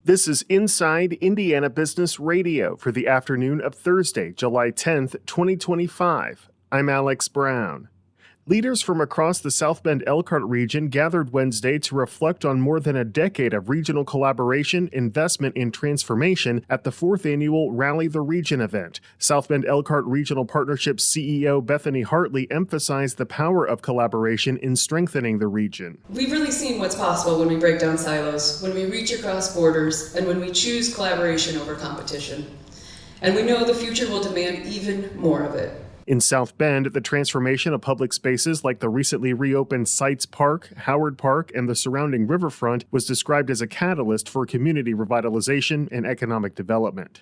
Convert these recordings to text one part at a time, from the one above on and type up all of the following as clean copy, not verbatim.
This is Inside Indiana Business Radio for the afternoon of Thursday, July 10th, 2025. I'm Alex Brown. Leaders from across the South Bend-Elkhart region gathered Wednesday to reflect on more than a decade of regional collaboration, investment, and transformation at the 4th annual Rally the Region event. South Bend-Elkhart Regional Partnership's CEO Bethany Hartley emphasized the power of collaboration in strengthening the region. We've really seen what's possible when we break down silos, when we reach across borders, and when we choose collaboration over competition. And we know the future will demand even more of it. In South Bend, the transformation of public spaces like the recently reopened Sites Park, Howard Park, and the surrounding riverfront was described as a catalyst for community revitalization and economic development.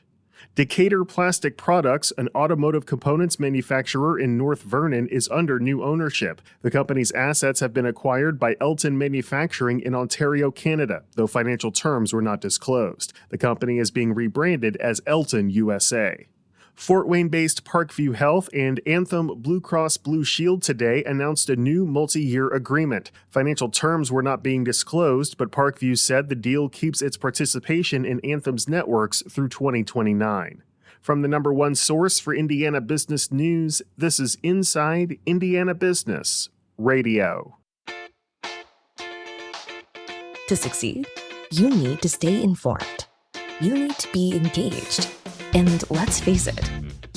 Decatur Plastic Products, an automotive components manufacturer in North Vernon, is under new ownership. The company's assets have been acquired by Elton Manufacturing in Ontario, Canada, though financial terms were not disclosed. The company is being rebranded as Elton USA. Fort Wayne-based Parkview Health and Anthem Blue Cross Blue Shield today announced a new multi-year agreement. Financial terms were not being disclosed, but Parkview said the deal keeps its participation in Anthem's networks through 2029. From the number one source for Indiana business news, this is Inside Indiana Business Radio. To succeed, you need to stay informed. You need to be engaged. And let's face it,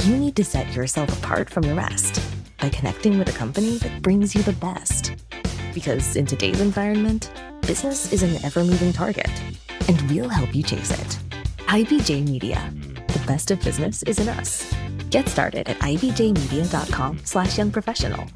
you need to set yourself apart from the rest by connecting with a company that brings you the best. Because in today's environment, business is an ever-moving target, and we'll help you chase it. IBJ Media. The best of business is in us. Get started at ibjmedia.com/youngprofessional.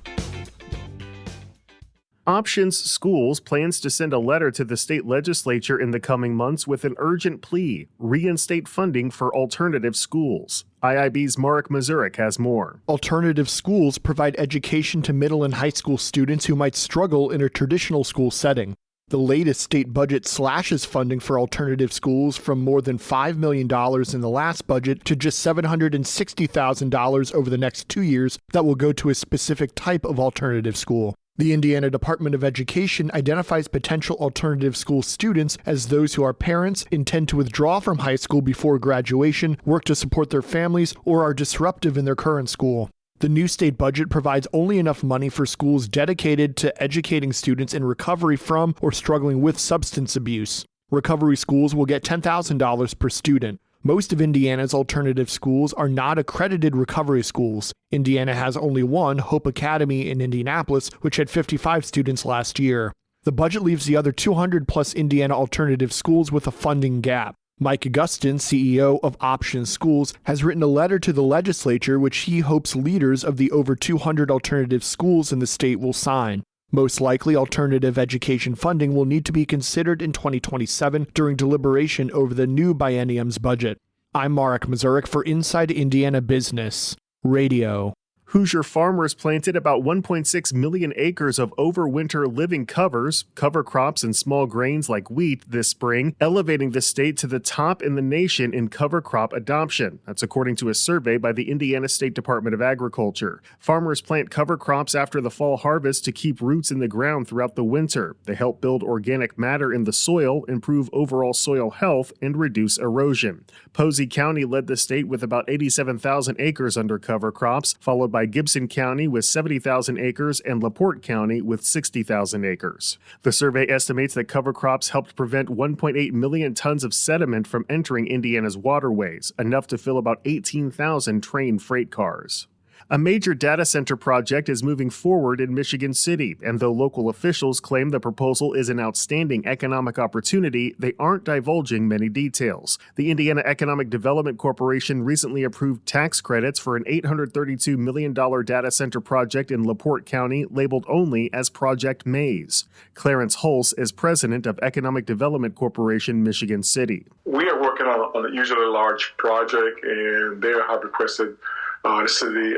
Options Schools plans to send a letter to the state legislature in the coming months with an urgent plea: reinstate funding for alternative schools. IIB's Marek Mazurek has more. Alternative schools provide education to middle and high school students who might struggle in a traditional school setting. The latest state budget slashes funding for alternative schools from more than $5 million in the last budget to just $760,000 over the next 2 years that will go to a specific type of alternative school. The Indiana Department of Education identifies potential alternative school students as those who are parents, intend to withdraw from high school before graduation, work to support their families, or are disruptive in their current school. The new state budget provides only enough money for schools dedicated to educating students in recovery from or struggling with substance abuse. Recovery schools will get $10,000 per student. Most of Indiana's alternative schools are not accredited recovery schools. Indiana has only one, Hope Academy in Indianapolis, which had 55 students last year. The budget leaves the other 200-plus Indiana alternative schools with a funding gap. Mike Augustin, CEO of Options Schools, has written a letter to the legislature which he hopes leaders of the over 200 alternative schools in the state will sign. Most likely, alternative education funding will need to be considered in 2027 during deliberation over the new biennium's budget. I'm Marek Mazurek for Inside Indiana Business Radio. Hoosier farmers planted about 1.6 million acres of overwinter living covers, cover crops and small grains like wheat this spring, elevating the state to the top in the nation in cover crop adoption. That's according to a survey by the Indiana State Department of Agriculture. Farmers plant cover crops after the fall harvest to keep roots in the ground throughout the winter. They help build organic matter in the soil, improve overall soil health, and reduce erosion. Posey County led the state with about 87,000 acres under cover crops, followed by Gibson County with 70,000 acres and LaPorte County with 60,000 acres. The survey estimates that cover crops helped prevent 1.8 million tons of sediment from entering Indiana's waterways, enough to fill about 18,000 train freight cars. A major data center project is moving forward in Michigan City, and though local officials claim the proposal is an outstanding economic opportunity, they aren't divulging many details. The Indiana Economic Development Corporation recently approved tax credits for an $832 million data center project in LaPorte County labeled only as Project Maze. Clarence Hulse is president of Economic Development Corporation Michigan City. We are working on a usually large project, and they have requested the city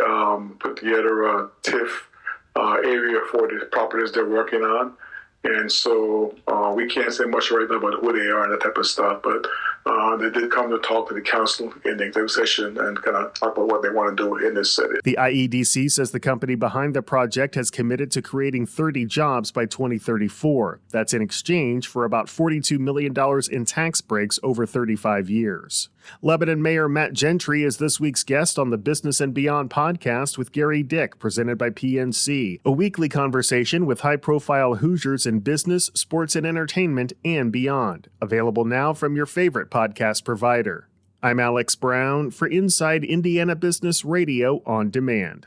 put together a TIF area for the properties they're working on. And so we can't say much right now about who they are and that type of stuff, but They did come to talk to the council in the executive session and kind of talk about what they want to do in this city. The IEDC says the company behind the project has committed to creating 30 jobs by 2034. That's in exchange for about $42 million in tax breaks over 35 years. Lebanon Mayor Matt Gentry is this week's guest on the Business and Beyond podcast with Gary Dick, presented by PNC, a weekly conversation with high-profile Hoosiers in business, sports, and entertainment, and beyond. Available now from your favorite podcast provider. I'm Alex Brown for Inside Indiana Business Radio on Demand.